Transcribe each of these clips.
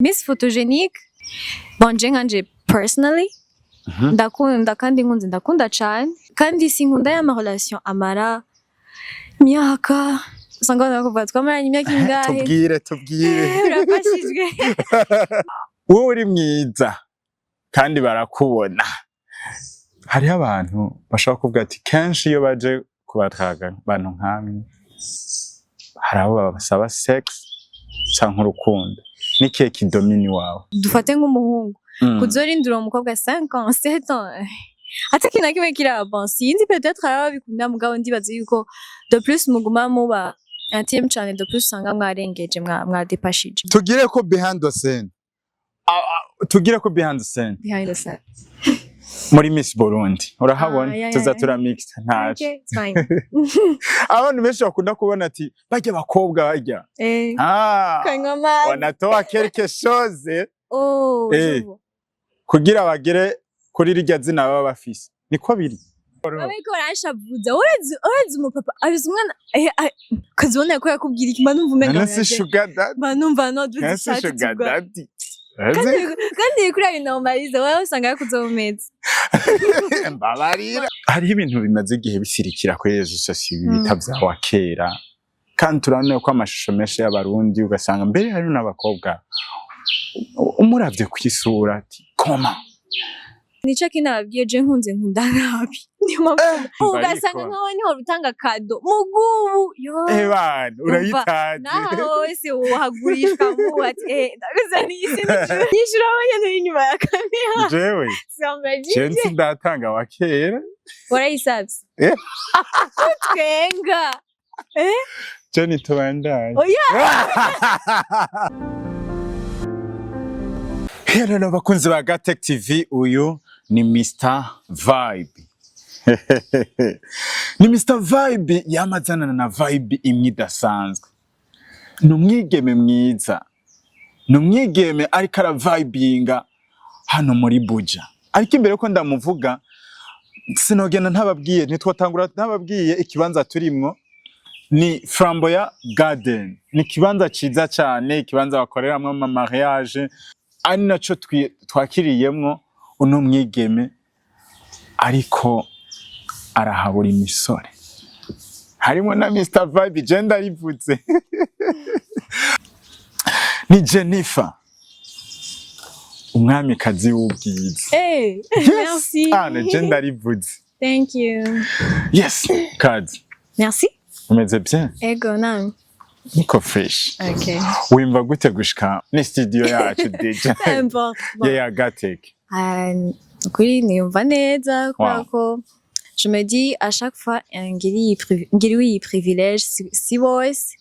Miss photogenique bon nkanje personally ndakunda kandi nkunze ndakunda cyane kandi sinkunda ya ma relation amara myaka usanga nakuvuga twamaranye imyaka ingahe tubwire urafashijwe wowe uri mwiza kandi barakubona hariho abantu bashaka kuvuga ati kenshi iyo baje kubatwaga abantu nkamwe hari abo babasaba sex cyangwa urukundo nikihe kidomini wawe dufate nk'umuhungu kuzorindura umukobwa 5 ans 7 ans ataki nakimwe kiraba sinzi peut-être aba bikunda mugabo ndibaze yuko de plus muguma muba intime cyane de plus usanga mwarengeje mwadepashije tugire ko behind the scene behind the scene muri Miss Burundi urahabona tuza turamix ntaje okay it's fine abantu benshi bakunda kubona ati bajya bakobwa bajya kanyama wanatoa quelque chose kugira bagere kuri rirya zina baba bafise niko biri ariko arashavuza ureze umupapa abize umwana kazibona ko yakubwira iki manumva umenga nasi sugar daddy manumva no sugar daddy kandi kuri abi normalize wowe usanga yakuzomeza mbabarira hariho ibintu bimaze igihe bisirikira kuri rezo sosiyo bita bya kera kandi turabona ko amashusho menshi y'abarundi ugasanga mbere hari n'abakobwa umuravye kwisura ati koma nico kinababwiye je nkunze nkunda nabi niyo mpamvu ugasanga nkaho niho rutanga kado mugubu yo bana urayitaje naho wese uhagurishwa mu ati ndaguze n'isi nishura abanyene inyuma ya kamera jewe sambaje chensi ndatanga wakera warayisabye twenga Jenny tubandanye Hello n'abakunzi ba Gatech TV uyu ni Mr Vibe ni Mr Vibe yamazana na vibe imwe idasanzwe numwigeme mwiza numwigeme ariko ara vibinga hano muri Buja ariko imbere ko ndamuvuga sinogenda ntababwiye nitwatangura ntababwiye ikibanza turimwo ni Framboya Garden ni kibanza ciza cyane ikibanza bakoreramwe ama mariage ari naco twakiriyemwo uno mwigeme ariko arahabura imisore harimo na Mr Vibe gender rivuze ni Jennifer umwamikazi w'ubwiza merci ana gender rivuze thank you yes kazi merci umeze bien ego nami niko fresh okay wimva gute gushika ni studio yacu deja ya Gatech kuri niyumva neza kwako je me dis à chaque fois ngiri privilège si bose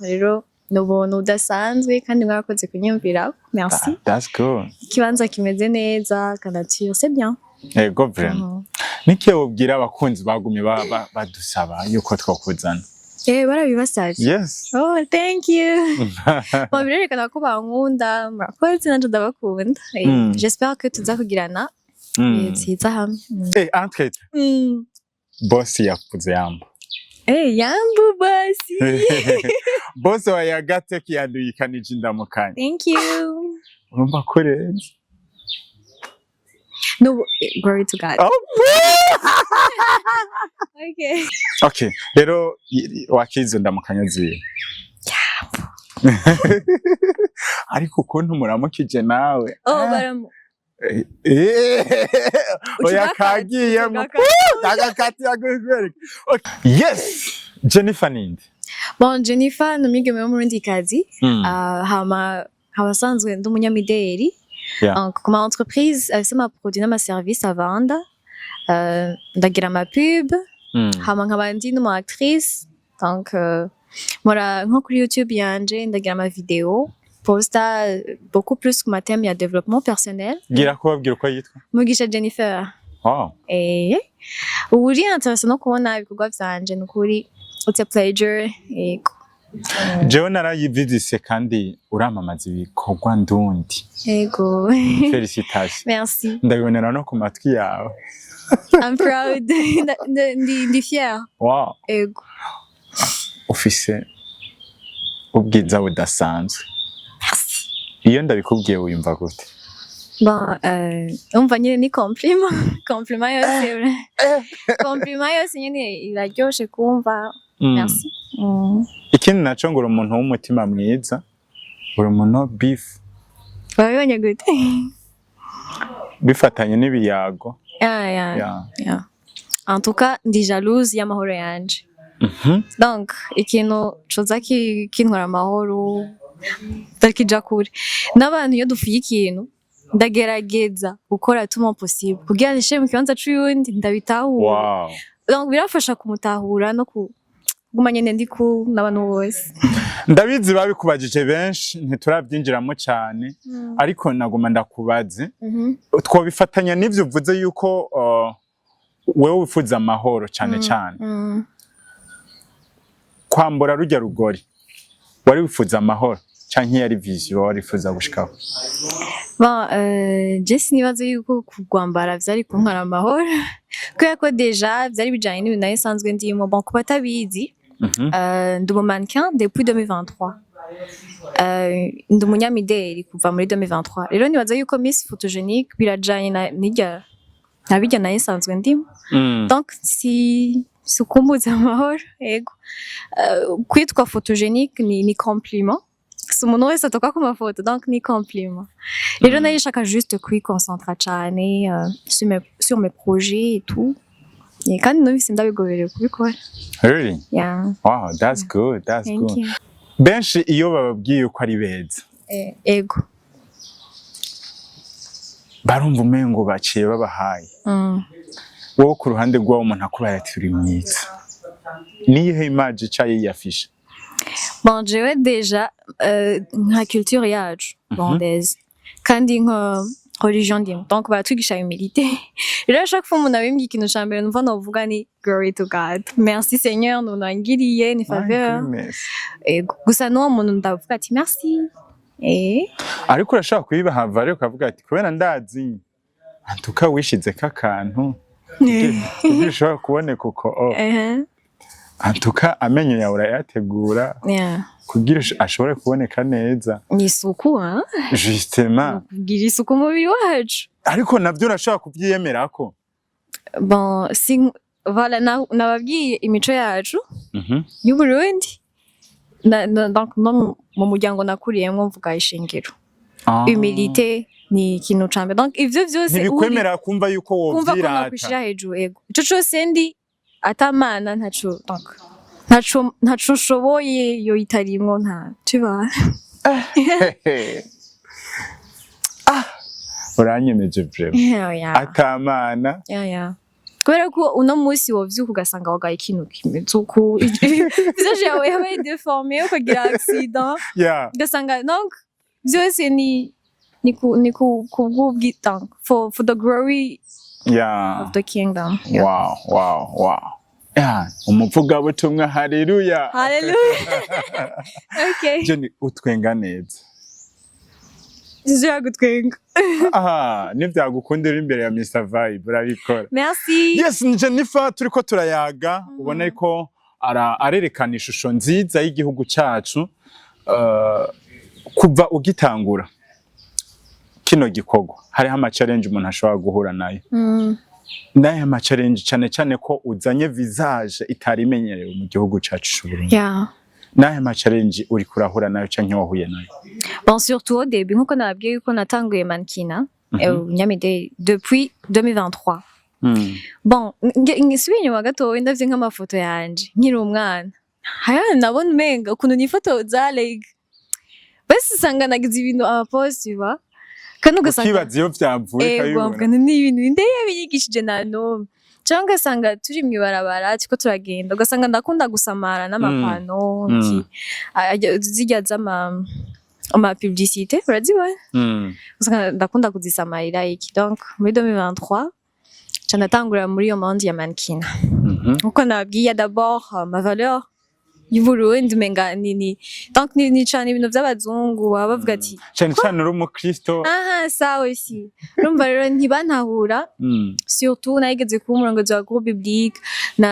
rero nubona udasanzwe kandi mwakoze kunyumvira merci that's good kibanza kimeze neza kanature c'est bien ego vraiment niki wobwira abakunzi bagumye badusaba yuko twakuzana barabibasaje yes oh thank you babirerekana ko bankunda murakoze nanje ndabakunda j'espère que tuzakugirana byiza hamwe enquête boss yakuze yamba yambu boss boss wa Gatech yaduyikanije indamukanye thank you urumva ko rero no glory to God okay rero wakize ndamukanya ziwe ariko ukuntu muramukije nawe baramu oya kagiyemo agakati agwereka yes Jennifer ninde bon Jennifer numwigeme wo murundi kazi hama habasanzwe ndumunyamideli donc comme entreprise afise ma produit na ma service à vendre ndagira ma pub hama nkabandi no actrice donc mora nko kuri YouTube yanje ndagira ma vidéo posta beaucoup plus comme thème ya développement personnel gira ko babwira ko yitwa Mugisha Jennifer uri intéressant no kubona ibikorwa vyanje nukuri it's a pleasure jewe narayividise kandi uramamaza ibikorwa ndundi ego félicitations merci ndabibonera no ku matwi yawe I'm proud ndi fier wow ego ufise ubwiza budasanzwe iyo ndabikubwiye wimva gute? Bon, umva nyine ni compliment yose compliment yose nyine iraryoshe kumva. Merci. Ikindi naco ngo uri umuntu w'umutima mwiza, uri umuntu beef. Wabibonye gute? Bifatanye n'ibiyago. Yeah. En tout cas, ndi jalouse y'amahoro yanje. Donc, ikintu coza kintwara amahoro takija kure. N'abantu iyo dufuye ikintu ndagerageza gukora tout mon possible kugira nishe mu kibanza c'uyundi ndabitahura. Wow. Donc birafasha kumutahura no kuguma nyene ndi ku n'abantu bose. Ndabizi babikubajije benshi ntiturabyinjiramo cyane ariko nagoma ndakubaze twobifatanya n'ivyo uvuze yuko wewe wifuza amahoro cyane cyane. Kwambura rujya rugori wari wifuza amahoro canke yari vision wari wifuza gushikaho? Bon, Jesse nibaze yuko kugwambara vyari kuntwara amahoro kubera ko deja vyari bijanye n'ibintu nayo sanzwe ndimo. Bon, kuba tabizi ndi mannequin depuis 2023. Ndi umunyamideli kuva muri 2023. Rero nibaza yuko Miss Photogenique birajanye nabijya nayo sanzwe ndimo. Donc si ukumbuza amahoro yego. Kwitwa photogenique ni compliment. Si umuntu wese atoka ku mafoto donc ni compliment. Rero nayo shaka juste kwiconcentra cyane sur mes projets et tout. Et kandi numvise ndabigobereye kubikora. Really? Yeah. Wow, that's good. That's Thank good. You. Benshi iyo bababwiye uko ari beza. Ego. Barumva umengo baciye babahaye. Wowe ku ruhande rwawo umuntu akubaye ati uri mwiza. Niyihe image cayi yafisha? Bon, jewe deja nka culture yacu bondaise. Kandi nka religion ndimo. Donc baratwigisha humilité. Rero chaque fois umuntu abimbye ikintu ca mbere numva novuga ni glory to God. Merci Seigneur nunangiriye ni faveur. Gusa n'uwo muntu ndavuga ati merci. Ariko urashaka kuyibahava rero ukavuga ati kubera ndazi antuka wishize kakantu bishobora kuboneka uko antuka amenyo yawe urayategura kugira ashobore kuboneka neza. Ni isuku justement kugira isuku umubiri wacu. Ariko nabyo urashaka kubyiyemerako? Bon, voilà nababwiye imico yacu y'u Burundi. Donc mu muryango nakuriyemwo mvuga ishingiro. Humilité ni ikintu cambe. Donc ivyo vyose ntibikwemera kumva yuko wovyirata. Kumva ko nakwishira hejuru ego. Ico cose ndi atamana ntaco donc ntaco shoboye yo itarimwo nta tuba. Uranyemeje vraiment. Atamana. Yeah. Kubera ko uno musi wovyuka ugasanga wagaye ikintu kimeze uko visage yawe yabaye déformé ukagira accident. Ugasanga donc vyose ni kubw'ubwitange for the glory of the kingdom. Wow. Umuvugabutumwa haleluya. Okay. Jeni utwenga neza. Jya gutwenga. Nivyagukundira imbere ya Mr Vibe urabikora. Merci. Yes, ni Jennifer turiko turayaga ubona ko arerekana ishusho nziza y'igihugu cyacu kuva ugitangura kino gikorwa hariho ama challenge umuntu ashobora guhura nayo. Naye ama challenge cyane ko uzanye visage itari imenyerewe mu gihugu cyacu cy'Uburundi. Naye ma challenge uri kurahura nayo canke wahuye nayo? Bon, surtout au début nkuko nababwiye yuko natanguye mannequinat nyamide depuis 2023. Bon, ngisubiye inyuma gato ndavye nk'amafoto yanje nkiri umwana. Haya nabona umenga ukuntu nifotoza like basi sanga nagize ibintu abapost biba kandi ugasanga kibaza iyo vyavuye kayibona ni ibintu ndeye binyigishije nano cyangwa sanga turi mwibarabara tiko turagenda ugasanga ndakunda gusamara n'amapano zijya zama publicité uraziba ugasanga ndakunda kuzisamarira iki. Donc muri 2023 canatangura muri yo monde ya mannequinat. Uko nabwiye d'abord ma valeur y'Uburundi menga nini donc ni cyane ibintu by'abazungu baba bavuga ati cyane cyane uri umukristo ça aussi urumva rero ntibantahura surtout nayigeze ku murongo wa groupe biblique na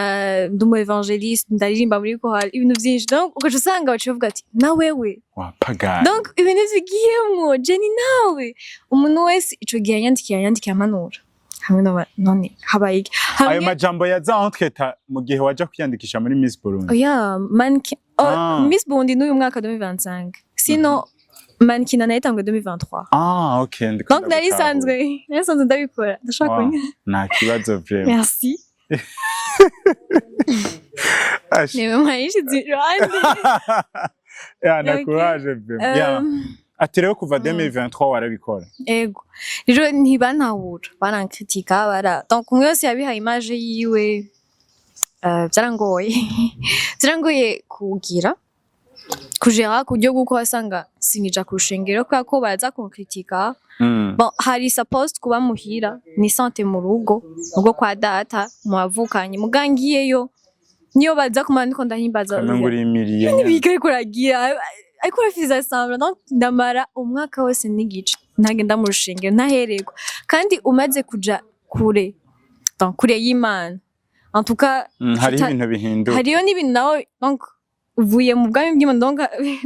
ndumu evangeliste ndaririmba muri chorale ibintu byinshi donc ugaca usanga bacivuga ati na wewe wapagana donc ibintu bigiyemwo Jenny nawe umuntu wese ico gihe yandikiye amanura hamwe none habaye ayo majambo yaza entretien mu gihe waje kwiyandikisha muri Miss Burundi mannequin Miss Burundi n'uyu mwaka 2025 sinon mannequin nayitangwe 2023 okay donc narisanzwe ndabikora ndashaka kunya nta kibazo vraiment merci Niwe mwayishi zirande na courage vraiment ati rero kuva 2023 warabikora ego rero ntibantahura barankritika donc umwe wese yabihaye image yiwe byarangoye kugira kujera kujyo guko wasanga sinija kurushengero kwa ko baza kunkritika bon hari supposed kuba muhira ni sante mu rugo kwa data mwavukanye mugangiyeyo niyo baza kumandiko ndahimbaza ngurimirije bigaye kuragira ariko rafiza sambra donc ndamara umwaka wose nigice ntagenda mu rushengero ntaherego kandi umaze kuja kure donc kure y'Imana en tout cas hari ibintu bihinduka hariyo n'ibintu nawe donc uvuye mu bwami bw'Imana donc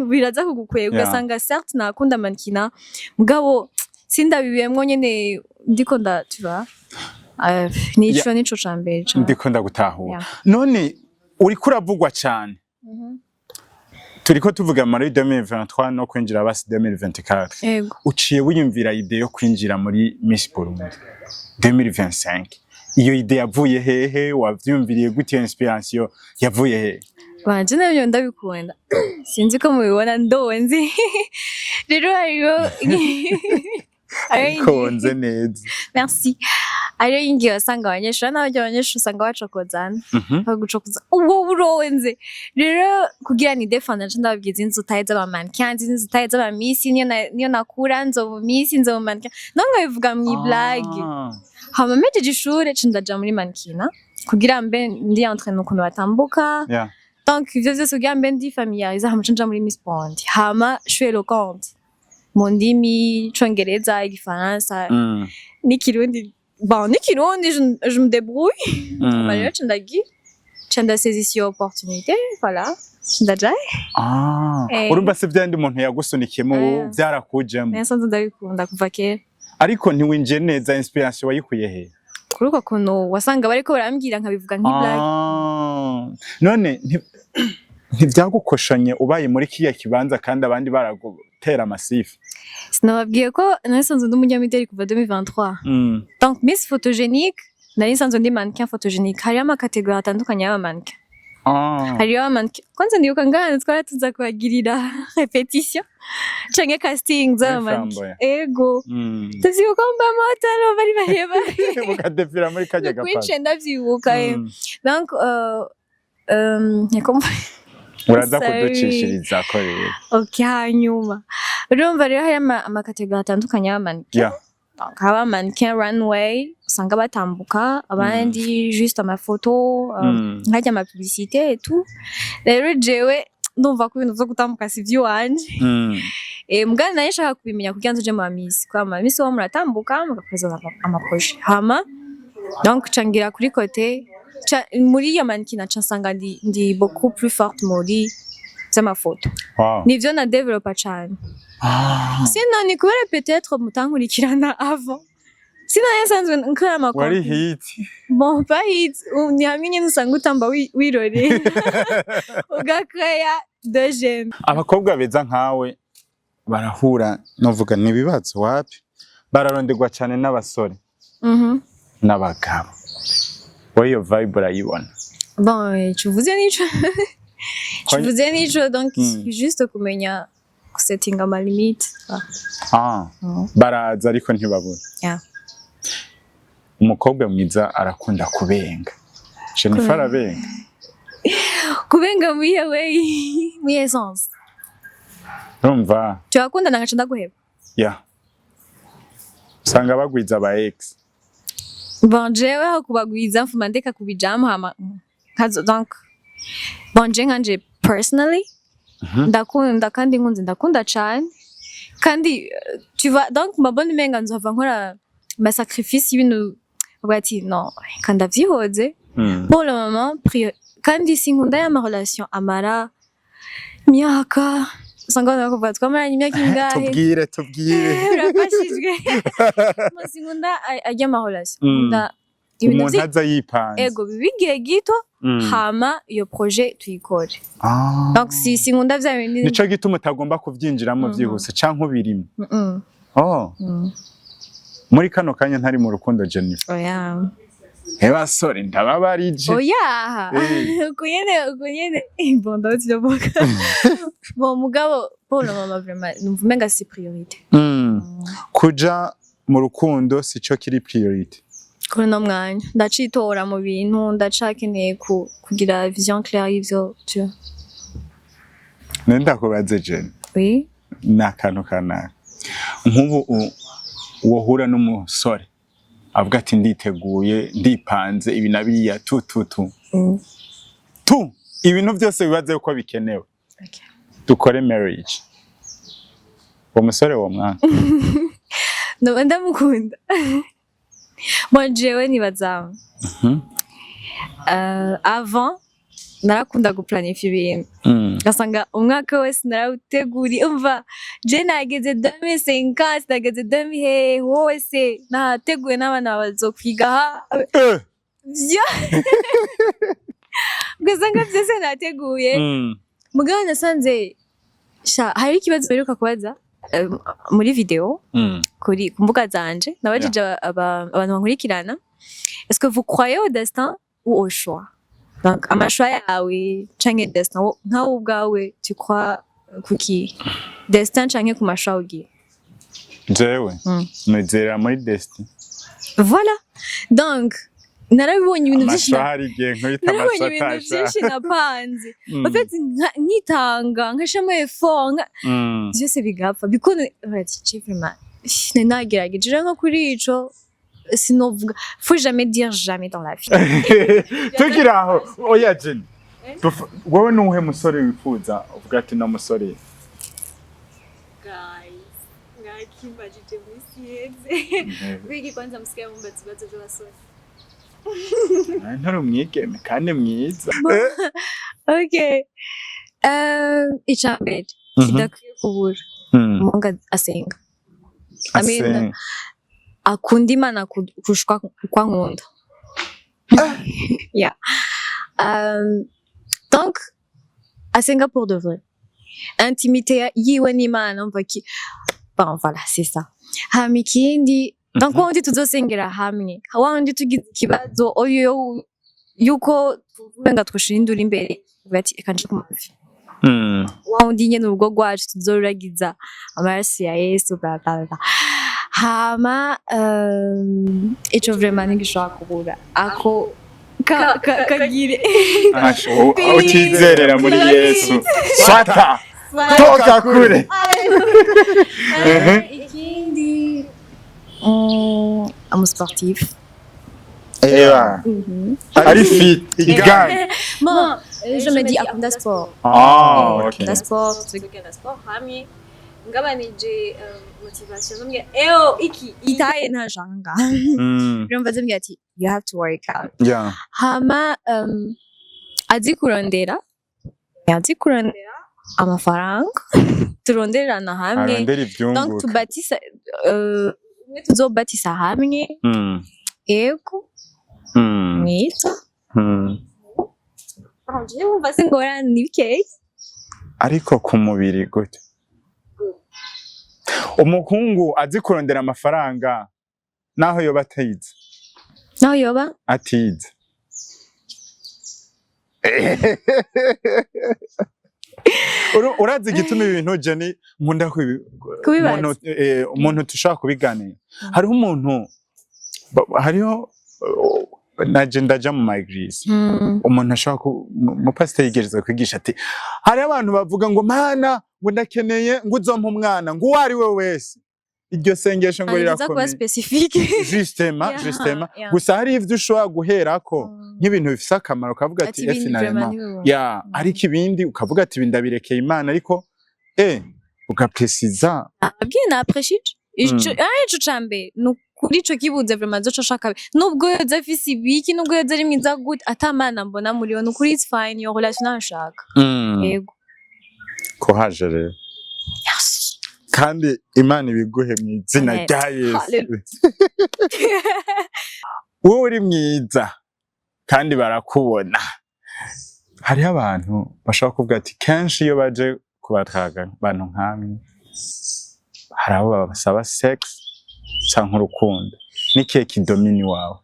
biraza kugukwega ugasanga certes nakunda mankina mugabo sindabibiyemwo nyene ndiko ndativa nico cambere ndiko ndagutahura none uri kuravugwa cyane turiko tuvuga muri 2023 no kwinjira basi 2024 uciye wiyumvira ide yo kwinjira muri Miss Burundi 2025 iyo ide yavuye hehe wavyumviriye gute inspiration yavuye hehe banje nabyo ndabikunda sinzi ko mubibona ndonzi rero konze neza merci ariyo yingiye asanga abanyeshuri n'abanyeshuri usanga bacokozana bagucokoza ubwo buronze rero kugira ni defanda nje ndababwiza inzu taye z'abamannequin inzu taye z'abamisi niyo nakura nzobu misi nzobu mannequin nongo bivuga mu blague hama mejeje ishure nje ndaja muri mannequin kugira mbe ndi entraîne ukuntu batambuka donc ivyo vyose kugira mbe ndi familiarize hama nja muri Miss Burundi hama je suis éloquente mu ndimi congereza igifaransa n'ikirundi bon n'ikirundi je me débrouille malgré que chanda saisir opportunité voilà ndajaye urumva se byandi umuntu yagusunikiyemo byarakujemo neza ndabikunda kuva kera ariko ntiwinje neza inspiration wayikuye he kuruko kuno wasanga bariko barambwira nkabivuga nk'iblague none ntibyagukoshanye ubaye muri kiya kibanza kandi abandi baragutera amasifu sinababwiye ko narisanzwe ndi umunyamideli kuva 2023 donc Miss photogénique narisanzwe ndi mannequin photogénique hariyo amakategori atandukanye y'abamannequin hariyo abamannequin kwanza ndibuka ngahano twaratuza kuhagirira repetition canke casting z'abamannequin ego tuvyibuka mba motaro bari bareba mukadefira muri kajya gapapa kwince ndavyibuka donc uraza kuducishiriza ko rero okay hanyuma urumva rero hari amakategori atandukanye y'abamannequin donc haba mannequin runway usanga batambuka abandi juste amafoto nkajya ama publicité et tout rero jewe ndumva ko ibintu byo gutambuka si vy'iwanje mugana naye nshaka kubimenya kugira ngo nje mu Miss kwa Miss wo muratambuka mugapresenta amaprojet hama donc cangira kuri côté muri iyo mannequin naca nsanga ndi beaucoup plus forte muri z'amafoto nivyo na developa cyane sinon ni kubera peut-être mutankurikirana avant sinon yasanzwe nkora amakuru wari hit bon pas hit ni hamwe nyine usanga utamba wirore ugakaya de jeune abakobwa beza nkawe barahura novuga nibibazo wapi bararonderwa cyane n'abasore n'abagabo Oyo vibe urayibona bon tu vous ai nico donc juste kumenya setting ama limite baraza ariko ntibabura umukobwa mwiza arakunda kubenga Jennifer arabenga kubenga mu essence urumva turakunda nagaca ndaguheba usanga bagwiza aba ex bon jewe aho kubagwiza mfuma ndeka kubijama hama donc bon je nkanje personally ndakunda kandi nkunze ndakunda cyane kandi tu vas donc mbabona umenga nzova nkora ma sacrifice y'ibintu bati non kandi avyihoze pour le moment kandi sinkunda ya ma relation amara myaka sangana ko vatwa mara imyaka ingahe tubwire urafashijwe sinkunda ajya ma relation nda umuntu aza yipanze ego bigiye gito hama iyo projet tuyikore donc si nkunda vya bindi nico gituma utagomba kuvyinjiramo vyihuse canke ubirimo muri kano kanya ntari mu rukundo Jennifer oya basore ndababarije oya kunyene bon ndabati doboka bon mugabo pour le moment vraiment numva menga si priorité kuja mu rukundo sico kiri priorité kuri no mwanya ndacitora mu bintu ndacakeneye kugira vision claire y'ivyo tu nenda kubaze Jen oui nakano kana nk'ubu wohura n'umusore avuga ati nditeguye ndipanze ibi nabiriya tu ibintu byose bibaze uko bikenewe dukore marriage uwo musore wo mwana no ndamukunda moi jewe nibaza avant narakunda guplanifya ibintu gasanga umwaka wese narawuteguri umva je nageze 2050 nageze 2000 wose nateguye n'abana bazokwiga gasanga byose nateguye mugabo nasanze hari ikibazo beruka kubaza muri video kuri kumbuga zanje nabajije abantu bankurikirana est-ce que vous croyez au destin ou au choix donc amashwa yawe canke destin nkawe ubwawe tu crois kuki destin canke ku mashwa ugiye jewe nizera muri destin voilà donc narabibonye ibintu byinshi byinshi napanze bafite nkitanga nkashamo effort byose bigapfa bikone bati vraiment nagerageje nko kuri ico sinovuga faut jamais dire jamais dans la vie tukiraho oya Jen wowe nuhe musore wifuza uvuga ati na musore guys ngakimajije musiyeze wiki kwanza msikia mumbatsi bazo by'abasore ntari umwigeme kandi mwiza okay icambere kidakwiye kubura umunga asenga amen akunda imana kushwa kwa nkunda yeah donc asenga pour de vrai intimité yiwe n'imana mva ki bon voilà c'est ça hamikindi donc wandi tuzosengera hamwe wandi tugize ikibazo oyo yuko tuvuga twushindura imbere bati ekanje kumavi wandi nyene urugo rwacu tuzoruragiza amarasi ya Yesu bla bla bla hama ico vraiment nigishaka kubura ako kagire utizerera muri Yesu fata toka kure ikindi sportif ari fit igane bon je me dis akunda sport ok akunda sport tukigenda sport hamwe ngabanije motivation nambye eo iki itaye ntajanga urumva zambye ati you have to work out hama azikurondera amafaranga turonderana hamwe donc tubatisa tuzobatisa hamwe ego mwiza anje wumva singorana nibikeye ariko ku mubiri gute umukungu azikurondera amafaranga naho yoba atize atize urazi igituma ibintu Jenny nkunda umuntu tushaka kubiganira hariho naje ndaja mu migrisi umuntu ashaka mu pastor yigereza kwigisha ati hari abantu bavuga ngo mana ngo ndakeneye ngo uzompa umwana ngo wari we wese iryo sengesho ngo rirakomeye specifique justement gusa hari ivyo ushobora guherako nk'ibintu bifise akamaro ukavuga ati finalement ariko ibindi ukavuga ati bindabirekeye Imana ariko ugapresiza abwiye na apreshije ico cambe kuri ico kibuze vraiment zoca shaka nubwo yoza afise ibiki nubwo yoza ari mwiza good atamana mbona muri yo nukuri it's fine your relation nshaka yego ko haje rero kandi Imana ibiguhe mu izina rya Yesu wowe uri mwiza kandi barakubona hariho abantu bashaka kuvuga ati kenshi iyo baje kubatwaga abantu nkamwe hari abo babasaba sex canke urukundo nikihe kidomini wawe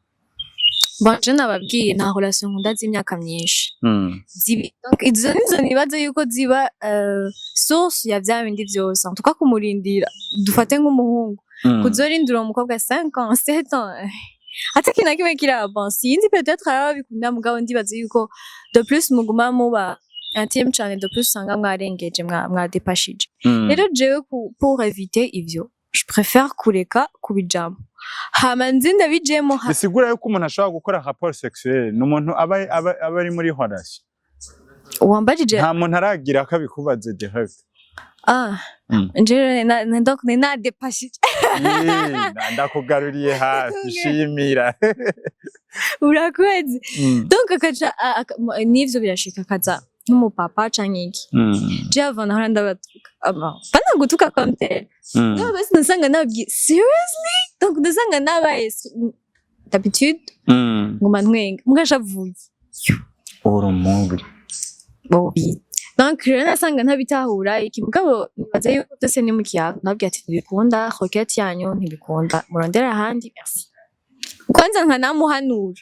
banje nababwiye nta relation nkunda z'imyaka myinshi donc izo nibaza yuko ziba source ya vya bindi vyose tukakumurindira dufate nk'umuhungu kuzorindira umukobwa 5 ans 7 ans ati kina kimwe kiraba sinzi peut-être araba bikunda mugabo ndibaza yuko de plus muguma muba intime cyane de plus usanga mwarengeje mwadepashije rero jewe pour éviter ivyo je préfère kureka kubijamo hama nzi ndabijemo bisigura yuko umuntu ashobora gukora rapport sexuel n'umuntu aba ari muri relation wambajije nta muntu aragira akabikubaze direct njere donc na depashije ndakugaruriye hasi shimira urakwezi donc akaca nivyo birashika kaza nk'umupapa canke iki java naho ndabatuka bana gutuka content no basi nasanga nabwi seriously donc nasanga nabaye d'habitude ngoma ntwenga mugashavuye urumubi donc nasanga ntabitahura iki mugabo nibaza yuko byose ni mu kiyaga nabwi ati ntibikunda roquette yanyu ntibikunda murondera ahandi merci kwanza nkanamuhanura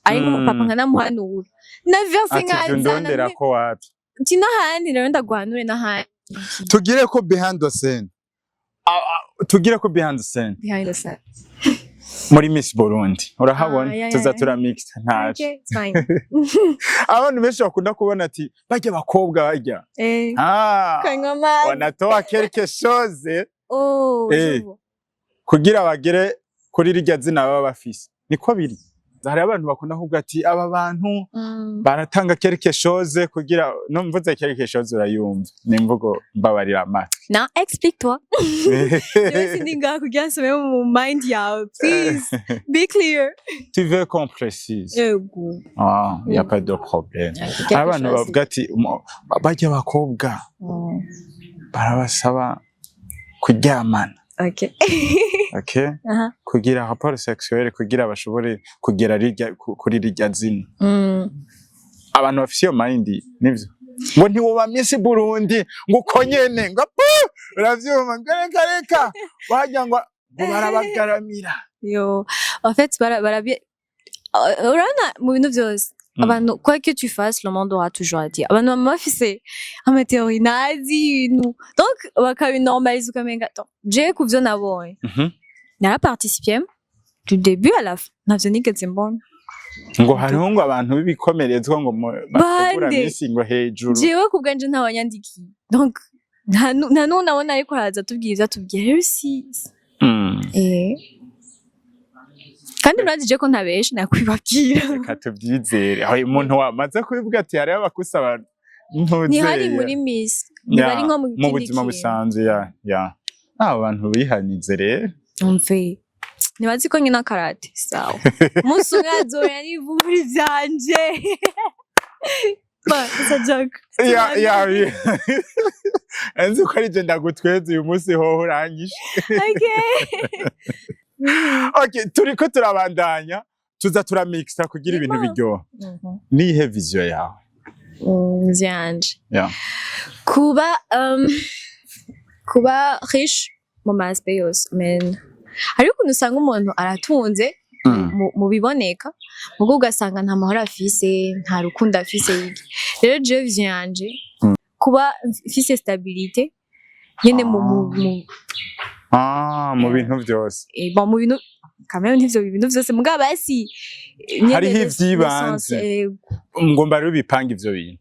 ari nk'umupapa nkanamuhanura na verse ndondera ko wapi tina handi rero ndagwanure na handi tugire ko behind the scene behind the scene muri Miss Burundi urahabona tuza turamix ntaje abantu benshi bakunda kubona ati bajya bakobwa bajya wanatoa quelque chose kugira bagere kuri rijya zina baba bafise niko biri hari abantu bakunda kuvuga ati aba bantu baratanga quelque chose kugira no mvuze quelque chose urayumva nimvugo mbabarira amatwi now explique toi ndinga kugira nsome mu mind yawe please be clear tu veux qu'on précise y a pas de problème abantu bavuga ati bajya bakobwa barabasaba kuryamana okay kugira rapport sexuel kugira bashobore kugera kuri rijya zina abantu bafise iyo mind nivyo ngo ntiwoba Miss Burundi ngo ukonyene ngo uravyuma reka bajya ngo barabagaramira en fait urana mu bintu byose abantu quoi que tu fasses le monde aura toujours à dire abantu bafise amateori nazi donc bakabinormaliza ukamenga je kuvyo nabonye nara participer du début à la fin navyo nigeze mbona ngo hariho ngo abantu bibikomerezwa ngo bategura misi ngo hejuru jewe kubwanje ntawanyandikiye donc nta nabona ariko araza tubwiriza tubwiye si kandi murazi ko ntabeshe nakwibabwira reka tubyizere aho umuntu wamaze kubivuga ati hariho abakusaba ni hari muri Miss ni bari nko mu buzima busanzwe abo bantu bihanize rero umve nibazi ko nyina karate sawa musu ngazora nivumuri byanje sajaka enzi ko ari je ndagutweze uyu munsi hoho urangije okay turiko turabandanya tuza turamixa kugira ibintu biryoha nihe vision yawe vyanje kuba riche mu maspe yose men ariko usanga umuntu aratunze mu biboneka ubwo ugasanga nta mahoro afise nta rukundo afise rero je vision yanje kuba afise stabilité nyene mu bintu byose mu bintu kamera n'ivyo bintu byose mugabo basi hari ivyibanze ngo mbari ubipanga ivyo bintu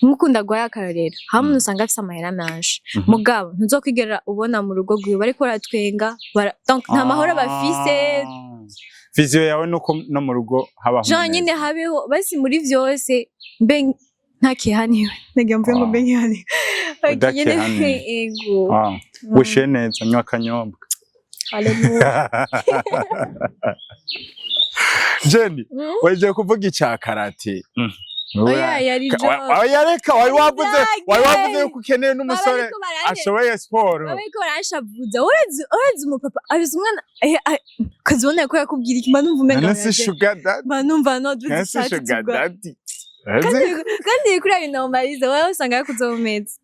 nkukunda gwaye akarorero hamwe usanga afise amahera menshi mugabo ntuzokwigera ubona mu rugo rwiwe bariko baratwenga donc nta mahoro bafise Vizio yawe nuko no mu rugo habaho Jean nyine habeho basi muri vyose mbe ntakihaniwe nagiye mvuye ngo mbe nkihaniwe ego wishe neza nywa akanyobwa Jenny waje kuvuga icya karate oya yari oya reka wari wavuze yuko ukeneye n'umusore ashoboye sport ariko barashavuza ureze umupapa afise umwana kazibona ko yakubwira iki manumva umenga nasi sugar daddy manumva no dushaka sugar daddy kandi kuri abi normalize wowe usanga yakuzomeza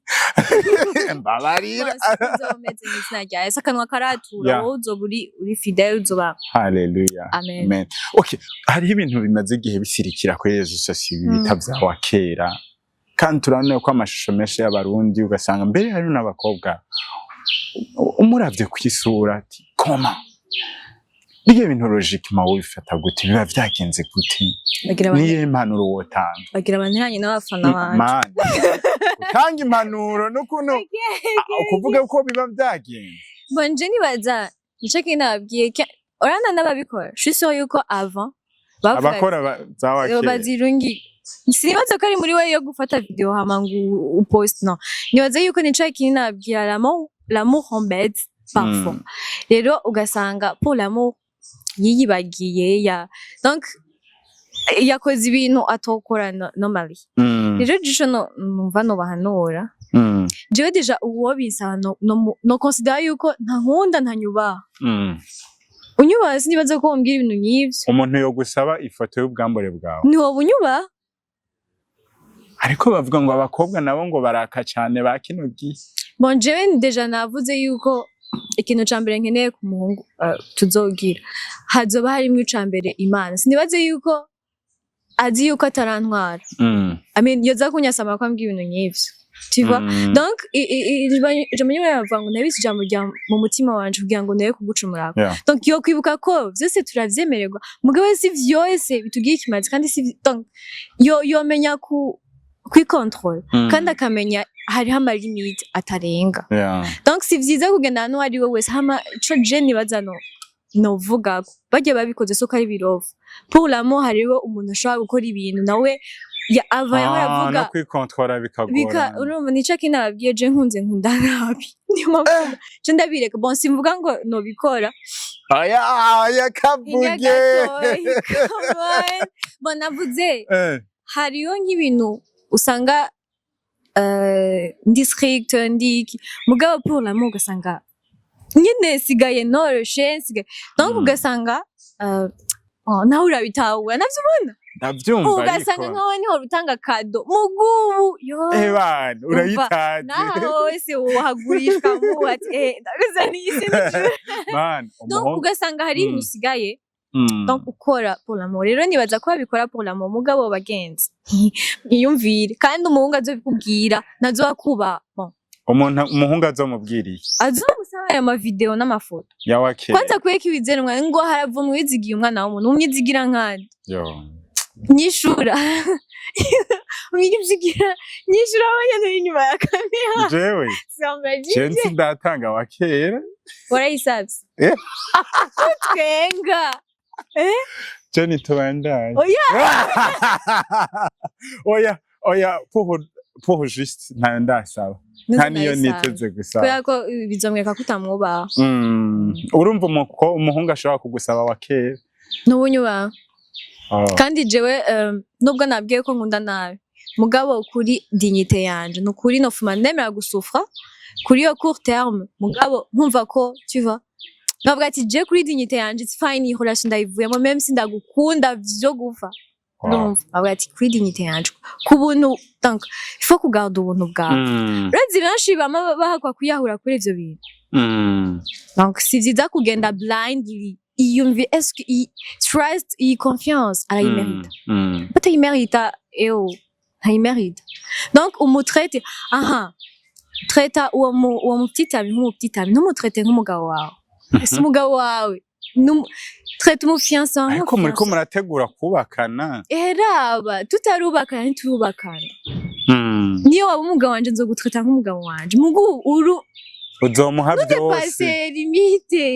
mbabarira uzomeza n'isnajya sakanwa karatura wowe uzoburi uri fidèle uzoba haleluya amen okay hari ibintu bimaze igihe bisirikira kuri Yesu sosiyo bita bya kera kandi turane ko amashusho menshi y'abarundi ugasanga mbere hari n'abakobwa umuravye kwisura ati koma Biye bintu logique mawe bifata gute biba vyagenze gute niye impanuro wotanga bagira abaniranye n'abafana banje utanga impanuro n'ukuntu ukuvuga ko biba vyagenze bonje nibaza nico kinabwiye orana n'ababikora shiso yuko avant abakora zawakira bazirungi sinibaza ko ari muri we yo gufata video hama ngo upost no nibaza yuko nico kinabwira l'amour embête parfois rero ugasanga pour l'amour yiyibagiye ya donc yakoze ibintu atokora normally rero jisho numva no bahanura jewe deja uwo bisa no consider yuko nta nkunda ntanyuba unyuba sinibaza ko umbwira ibintu nyivyo umuntu yo gusaba ifoto y'ubwambure bwawe ni wo bunyuba ariko bavuga ngo abakobwa nabo ngo baraka cyane bakino gihe bon jewe deja navuze yuko ikintu cambere nkeneye ku muhungu tuzogira hazoba harimo icambere Imana sinibaze yuko azi yuko atarantwara I mean yoza kunyasama ko ambwiye ibintu nyivyo tu vois donc je me yava ngo nabisi ijambo rya mu mutima wanje kugira ngo naye kugucumura donc yo kwibuka ko vyose turavyemererwa mugabo si vyose bitugiye ikimazi kandi si donc yo menya kwikontrol kandi akamenya hariho amalimite atarenga donc si vyiza kugenda hano ari we wese hama ico je nibaza novuga bagiye babikoze soko ari birovu pour l'amour hariho umuntu ashobora gukora ibintu nawe ava yaravuga no kwikontrola bikagora urumva nico kinababwiye je nkunze nkunda nabi niyo mpamvu je ndabireka bon simvuga ngo nobikora aya kavuge bon navuze hariho nk'ibintu usanga district ndiki mugabo pour l'amour ugasanga nyine sigaye noroshe sigaye donc ugasanga nawe urabitahura navyubona ndavyumva ugasanga nkawe niho rutanga kado mugubu yo bana urayitaje naho wese wohagurishwa mu ati ndaguza n'isi man donc ugasanga hari ibintu usigaye donc ukora pour l'amour rero nibaza ko babikora pour l'amour mugabo bagenzi iyumvire kandi umuhungu azobikubwira nazokuba umuhungu azomubwiriye azomusaba aya ma video n'amafoto yawake kwanza kweka ibizerwa ngo haravumwe wizigiye umwana w'umuntu umwizigira nkandi yo nyishura umwizigira nyishura abanyene inyuma ya kamera jewe jensi ndatanga wakera warayisabye twenga Jenny tubandaye oya pour juste ndasaba nta niyo niteze gusaba kubera ko bizomweka kutamwubaha urumva umuhungu ashobora kugusaba wakera n'ubunyubaha kandi jewe nubwo nabwiye ko nkunda nabi mugabo kuri dignité yanje nukuri nofuma nemera gusufra kuri yo court terme mugabo nkumva ko tu vois navuga ati je kuri dignité yanje it's fine iyi relation ndayivuyemo même si ndagukunda vyo gufa ndumva navuga ati kuri dignité yanje ku buntu donc il faut kugarda ubuntu bwawe rezi benshi bama bahakwa kuyahura kuri ivyo bintu donc si vyiza kugenda blindly iyumvi est-ce que trust et confiance arayimerita batayimerita ntayimerita donc umutrete treta uwo muptitami nk'umuptitami ntumutrete nk'umugabo wawe ese umugabo wawe trete umufiança ariko muriko murategura kubakana raba tutarubakana ntiturubakana niyo waba umugabo wanje nzogutwita nk'umugabo wanje mugu uzomuha byose passer limite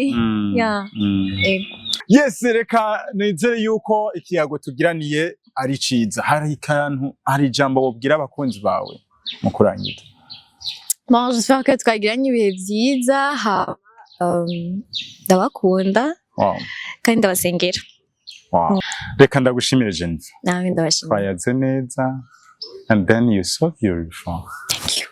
ya yes reka nizere yuko ikiyago tugiraniye ari ciza hari ijambo wobwira abakunzi bawe mu kurangira bon j'espère que twagiranye ibihe byiza ndabakunda kandi ndabasengera reka ndagushimire Jennifer nawe ndabashimira twayaze neza and then you so beautiful thank you